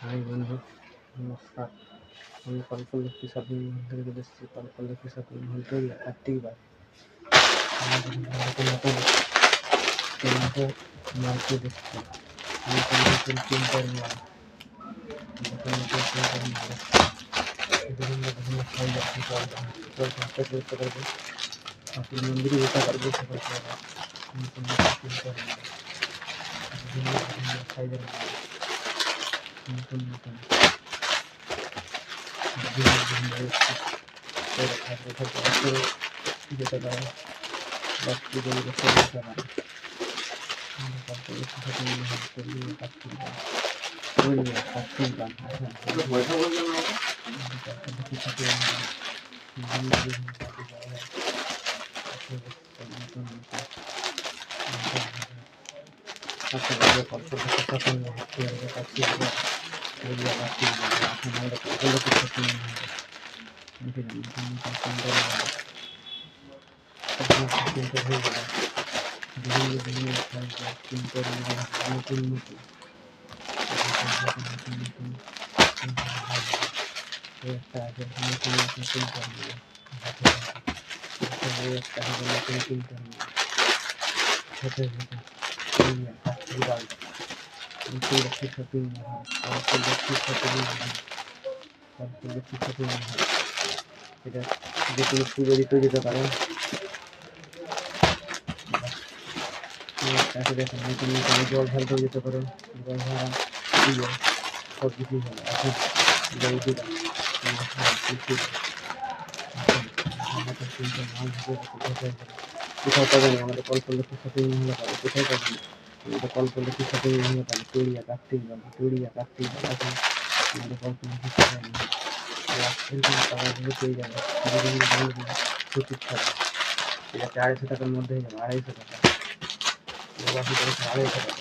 High বন্ধু, নমস্কার। আমি কল্পলক্ষ্মী শপিং মল থেকে চলে এসেছি। কল্পলক্ষ্মী শপিং মল তৈরি কার্তিকবার আমাদের নতুন নতুন তিনটে মাল চলে এসেছে। নতুন নতুন প্রিন্টার মাল, নতুন নতুন প্রিন্টার মাল এসেছে। বিভিন্ন বিভিন্ন সাইজ আপনি হাতে করতে পারবেন, আপনি মন্দিরে যেতে পারবেন সেটা পারবেন। নতুন নতুন প্রিন্টার মাল, বিভিন্ন বিভিন্ন সাইজের মাল, নতুন নতুন বিভিন্ন বিভিন্ন যেতে পারেন। বাচ্চা যেতে পারেন। বিভিন্ন প্রিন্টার নতুন নতুন এটা যে কোনো পুজো দিতে যেতে পারেন। দেখেন নতুন নতুন জল ঢালতেও যেতে পারেন, জল ঢালা পুজো সব কিছুই ভালো এখন বৌদিরা কোথাও পাবেন আমাদের কল্পলক্ষ্মী শপিং মহলে পাবে, কোথায় পাবেন আমাদের কল্পলক্ষ্মী শপিং মহলে পাবে। তৈরিয়া কার্তিক বাবু, তৈরিয়া কার্তিক বাবু এখন আমাদের কল্পলক্ষ্মী শপিং মহলে কালারগুলো পেয়ে যাবে। বিভিন্ন ধরনের সূচির ছাড়া এটা 250 টাকার মধ্যে হয়ে যাবে। 250 টাকা 250 টাকা,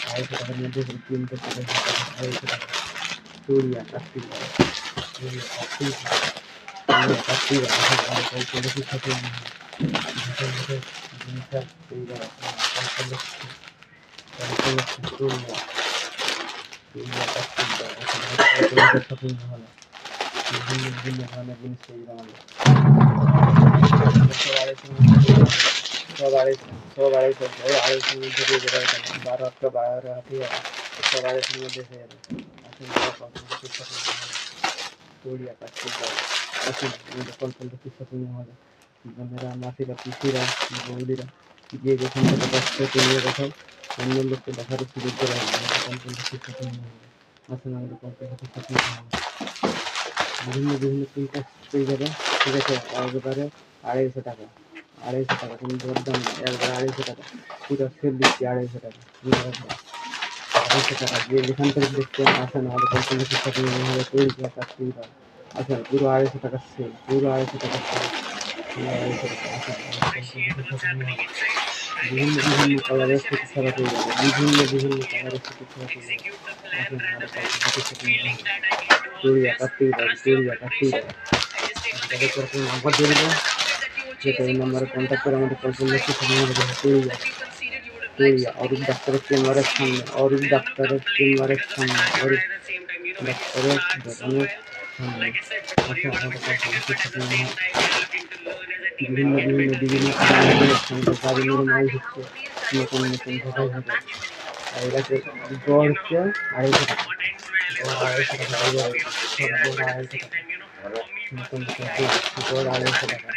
250 টাকার মধ্যে কিনতে পারে। 250 টাকা তৈরিয়া কার্তিক বাবু, তৈরিয়া কার্তিক কার্তিক বাবু কল্পলক্ষ্মী শপিং মহলে জিনিসটা পেয়ে যাবে। কল্পলক্ষ্মী তৈরিয়া কার্তিক বাবু কল্পলক্ষ্মী শপিং মহলে বিভিন্ন বিভিন্ন ধরনের জিনিস পেয়ে যাবে আমাদের। সব আড়াইশোর মধ্যে পেয়ে যাবে। 12 হাজার সব আড়াইশোর মধ্যে পেয়ে যাবে। তৈরিয়া কার্তিক বাবু আসুন আমাদের কল্পলক্ষ্মী শপিং মহলে। বোনেরা, মাসিরা, পিসিরা, বৌদিরা যে যেখান থেকে ব্যস্ত নিয়ে কোথাও অন্য লোককে দেখার সুযোগ করে আমাদের কল্পলক্ষ্মী শপিং মহলে আসুন আমাদের কল্পলক্ষ্মী শপিং মহলে। বিভিন্ন বিভিন্ন প্রিন্টার পেয়ে যাবে। ঠিক আছে, একবারে 250 টাকা, 250 টাকা কোনো দরদাম নেই, একবারে 250 টাকা পুরো সেল দিচ্ছি। 250 টাকা 250 টাকা যে যেখান থেকে দেখছেন আসেন আমাদের কল্পলক্ষ্মী শপিং মহলে তৈরি করা কার্তিক বাবু আসেন। পুরো 250 টাকা সেল, পুরো 250 টাকা সেল, পুরো 250 টাকা আসেন বিভিন্ন বিভিন্ন কালারের সুতি ছাড়া পেয়ে যাবে। বিভিন্ন বিভিন্ন কালারের সুতি ছাড়া পেয়ে যাবে। আসেন আমাদের কল্পলক্ষ্মী শপিং মহলে তৈরিয়া কার্তিক বাবু, তৈরিয়া কার্তিক বাবু তাদের কোনো নাম্বার দিয়ে দেবো, যেটা এই নাম্বারে কন্ট্যাক্ট করে আমাদের কল্পলক্ষ্মী শপিং মহলে তৈরিয়া তৈরিয়া অরূপ ডাক্তারের চেম্বারের সামনে, অরূপ ডাক্তারের চেম্বারের সামনে, অরূপ ডাক্তারের দোকানের সামনে আসে আমাদের কল্পলক্ষ্মী শপিং মহলে। বিভিন্ন বিভিন্ন বিভিন্ন গাড়ি মেরে মাল ঢুকছে নতুন নতুন ঢোকাই হবে। আর এটাকে গড় হচ্ছে 250 টাকা, গড় 250 টাকা পাই যাবে। সব গড় 250 টাকা, নতুন গড় 250 টাকা, গড় 250 টাকা।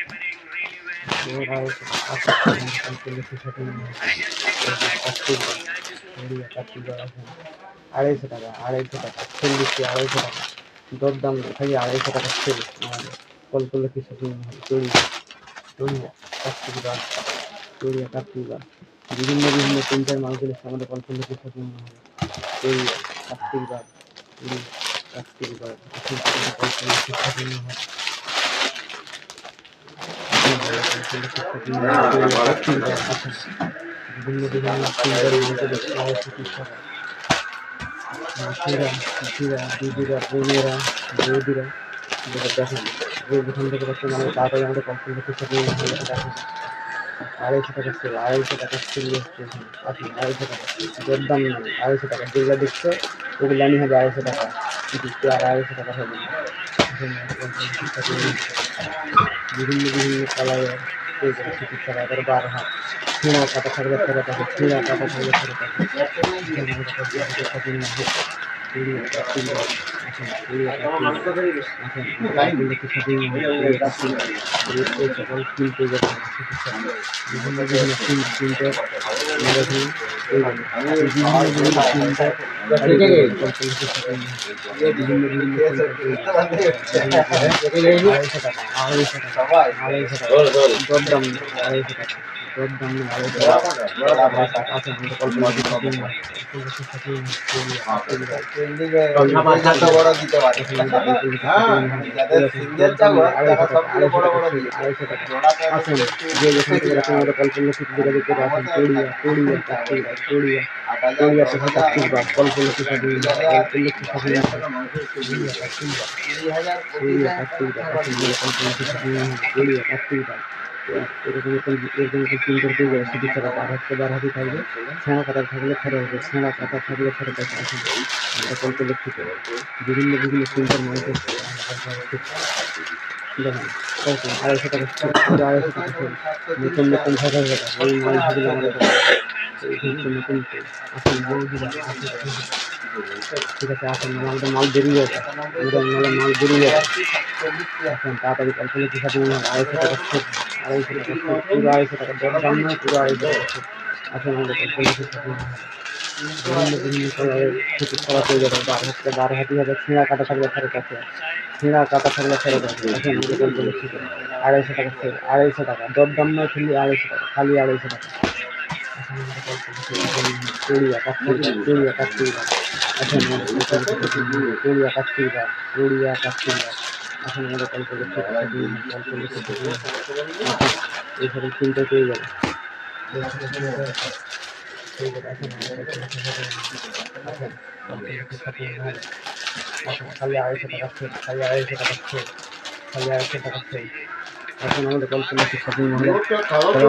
কল্পলক্ষ্মী শপিং মহলে কার্তিক আসেন 250 টাকা, 250 টাকা সেল দিচ্ছি। 250 টাকা দরদাম খালি 250 টাকা সেল আমাদের কল্পলক্ষ্মী শপিং মহলে তৈরিয়া তৈরিয়া কার্তিক বাস, তৈরিয়া কার্তিক বাস বিভিন্ন বিভিন্ন প্রিন্টার মাল চলেছে আমাদের কল্পলক্ষ্মী শপিং মহলে তৈরিয়া কার্তিক বাস, তৈরিয়া কার্তিক বাস কল্পলক্ষ্মী শপিং মহলে বিভিন্ন বিভিন্ন প্রিন্টার মাল চলেছে। মাসিরা, পিসিরা, দিদিরা, বোনেরা, বৌদিরা দেখেন যে যেখান থেকে দেখছেন আমাদের তাড়াতাড়ি আমাদের কল্পলক্ষ্মী শপিং মহলে দেখেন। 250 টাকা সেল, 250 টাকা সেল হচ্ছে এখানে। আসুন 250 টাকা, দরদাম নেই, 250 টাকা। যেগুলো দেখছো ওগুলো আমি হবে 250 টাকা, কিন্তু আর 250 টাকা হবে না। বিভিন্ন বিভিন্ন কালারের সুতির ছাড়া আবার 12 হাত ছেঁড়া কাটা থাকলে ফেরত আছে, ছেঁড়া কাটা থাকলে ফেরত আছে। দরদাম 250 টাকা, দরদাম 250 এরকম প্রিন্টার পেয়ে যাবে। সুতির ছাড়া 12 হাতি থাকবে, ছেঁড়া কাটা থাকলে ফেরত হবে, ছেঁড়া কাটা থাকলে ফেরত আছে। আসুন আমরা কল্প লক্ষিত বিভিন্ন বিভিন্ন প্রিন্টার মাল করছে। দেখেন 250 টাকা, 250 টাকা সেল, নতুন নতুন হাজার টাকা এই মাল থাকলে আমাদের নতুন আসুন ঠিক আছে। আসুন আমাদের মাল বেরিয়ে যাবে, আমাদের মাল বেরিয়ে যাবে। এখন তাড়াতাড়ি কল্পনা সাথে 250 টাকা সেল, 250 টাকা সেল, পুরো 250 টাকা, দরদাম নয়, পুরো 250 টাকা সেল। আসুন আমাদের কল্পনা সাথে বিভিন্ন বিভিন্ন কালারের সুতির ছাড়া পেয়ে যাবে। 12 হাতি হবে, ছেঁড়া কাটা থাকলে ফেরত আছে, ছেঁড়া কাটা থাকলে ফেরত আছে। আসুন আমাদের কল্পনা সাথে 250 টাকা সেল, 250 টাকা, দরদাম নয়, খালি 250 টাকা, খালি 250 টাকা। চড়িয়া কাশ্মীর, চড়িয়া কাশ্মীর, এখন চড়িয়া কাশ্মীর, চড়িয়া কাশ্মীর, এখন আমাদের এইখানে চিন্তা পেয়ে যাবে। খালি 250 টাকা সেল, খালি 250 টাকা সেল, খালি 250 টাকা সেল। এখন আমাদের কল্পনা শপিং মলে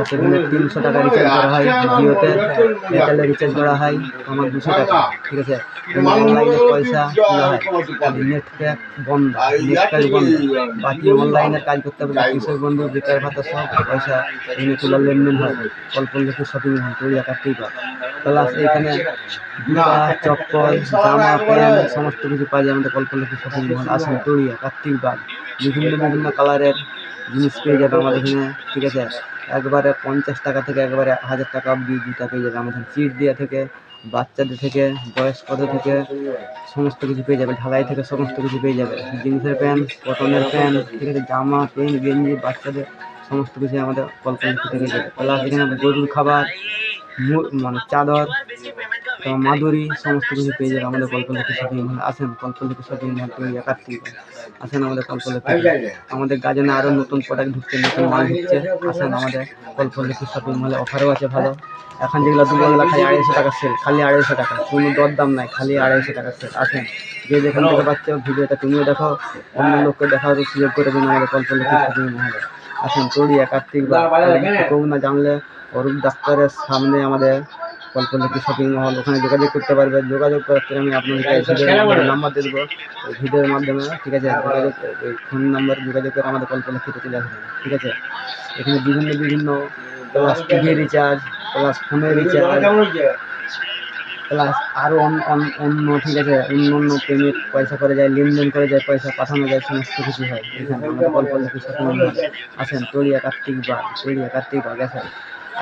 সেখানে 300 টাকা রিচার্জ করা হয়, জিওতে এয়ারটেলে রিচার্জ করা হয় আমার 200 টাকা, ঠিক আছে। অনলাইনে পয়সা তোলা হয়, নেট প্যাক বন্ধ, নেট প্যাক বন্ধ, বাকি অনলাইনের কাজ করতে হবে, কৃষক বন্ধু, বেকার ভাতা সব পয়সা এনে তোলার লেনদেন হয় কল্পনা শপিং মল তৈরি কাটতেই পারে। প্লাস এইখানে জুতা, চপ্পল, জামা, প্যান্ট সমস্ত কিছু পাওয়া যায় আমাদের কল্পনা শপিং মল। আসেন তৈরিয়া কার্তিক বাগ, বিভিন্ন বিভিন্ন কালারের জিনিস পেয়ে যাবে আমাদের এখানে, ঠিক আছে। একবারে 50 টাকা থেকে একবারে 1000 টাকা অবধি জুতা পেয়ে যাবে আমাদের, চিট দেওয়া থেকে বাচ্চাদের থেকে বয়স্কদের থেকে সমস্ত কিছু পেয়ে যাবে, ঢালাই থেকে সমস্ত কিছু পেয়ে যাবে, জিন্সের প্যান্ট, কটনের প্যান্ট, ঠিক আছে, জামা, প্যান্ট, গেঞ্জি, বাচ্চাদের সমস্ত কিছু আমাদের কল্পনা থেকে যাবে। প্লাস এখানে গরুর খাবার, মানে চাদর, মাদুরি সমস্ত কিছু পেয়ে যাবে আমাদের কল্পলক্ষী শপিং মল। আসেন কল্পলক্ষী শপিং মল তৈরি কার্তিক, আসেন আমাদের কল্পলক্ষী। আমাদের গাজনে আরও নতুন প্রোডাক্ট ঢুকছে, নতুন মাল ঢুকছে। আসেন আমাদের কল্পলক্ষী শপিং মলে, অফারও আছে ভালো। এখন যেগুলো দুপুরবেলা খালি 250 টাকা সেল, খালি 250 টাকা, কোনো দরদাম নাই, খালি 250 টাকা সেল। আসেন যে যেখান থেকে পাচ্ছ ভিডিওটা তুমিও দেখো, অন্য লোককে দেখার সুযোগ করে দিন আমাদের কল্পলক্ষী শপিং মলে। আসেন তৈরিয়া কার্তিক বা কেউ না জানলে অরূপ ডাক্তারের সামনে আমাদের কল্পলক্ষী শপিং মল, ওখানে যোগাযোগ করতে পারবে। যোগাযোগ করার থেকে আমি আপনাদেরকে ভিডিওর নাম্বার দিয়ে দেবো, ওই ভিডিওর মাধ্যমে, ঠিক আছে, যোগাযোগ ওই ফোন নাম্বারে যোগাযোগ করে আমাদের কল্পলক্ষীতে চলে আসবেন, ঠিক আছে। এখানে বিভিন্ন বিভিন্ন প্লাস টিভি রিচার্জ, প্লাস ফোনের রিচার্জ, প্লাস আরও অন্য, ঠিক আছে, অন্য পেমেন্ট পয়সা করে যায়, লেনদেন করে যায়, পয়সা পাঠানো যায়, সমস্ত কিছু হয় এখানে আমাদের কল্পলক্ষী শপিং মল। আসেন তৈরিয়া কার্তিক বাগ, তৈরিয়া কার্তিক বাগ। আসেন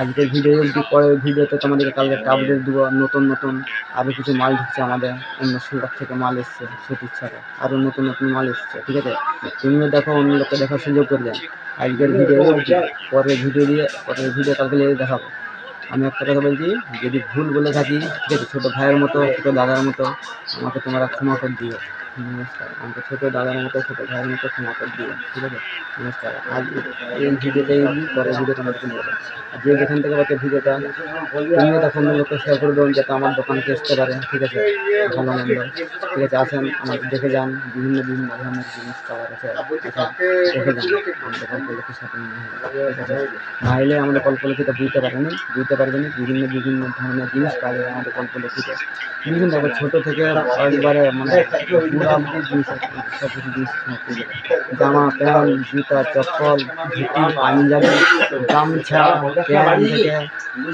আজকের ভিডিও পরের ভিডিওতে তোমাদেরকে কালকে একটা আপডেট দেবো, নতুন নতুন আরও কিছু মাল ঢুকছে আমাদের, অন্য সুরাট থেকে মাল এসছে, সুতির ছাড়া আরও নতুন নতুন মাল এসছে, ঠিক আছে। তুমিও দেখো, অন্য লোককে দেখার সুযোগ করে দেন। আজকের ভিডিও পরের ভিডিও কালকে দেখাবো। আমি একটা কথা বলছি, যদি ভুল বলে থাকি, ঠিক আছে, ছোটো ভাইয়ের মতো, ছোটো দাদার মতো আমাকে তোমরা ক্ষমা করে দিও। নমস্কার, আমাকে ছোট দাদার মতো ছোট ভাইয়ের মতো ক্ষমা করে দিও, ঠিক আছে? নমস্কার। আজ এই ভিডিওটাই পরের ভিডিও তোমাদেরকে নিয়ে যাবো। আর যে যেখান থেকে পাচ্ছে ভিডিওটা তুমিও তখন লোককে শেয়ার করে দেবেন যাতে আমার দোকানকে আসতে পারে, ঠিক আছে? ভালো মন্দ, ঠিক আছে? আসেন, আমাদের দেখে যান, বিভিন্ন বিভিন্ন ধরনের জিনিস পাওয়ার আছে, দেখে যান আমাদের কল্পলক্ষী শপিং মল, ঠিক আছে? না এলে আমাদের কল্পলক্ষীটা বুঝতে পারবেন বিভিন্ন বিভিন্ন ধরনের জিনিস পাওয়া যাবে আমাদের কল্পলক্ষীতে। বিভিন্ন এবার ছোট থেকে একবারে মানে পুরা অবধি জিনিস আছে, সব কিছু জিনিস পেয়ে যাবে। জামা প্যান্ট, জুতা, চপ্পল, ধুতি, পাঞ্জাবি, গামছা, প্যান্ট থেকে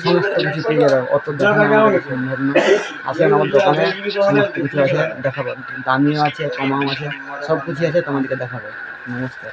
সমস্ত কিছু পেয়ে যাবে। অত দেখানো আমাদের সম্ভব না। আসেন আমার দোকানে, সমস্ত কিছু আছে, দেখাবো। দামিও আছে, কমাও আছে, সব কিছু আছে, তোমাদেরকে দেখাবো। নমস্কার।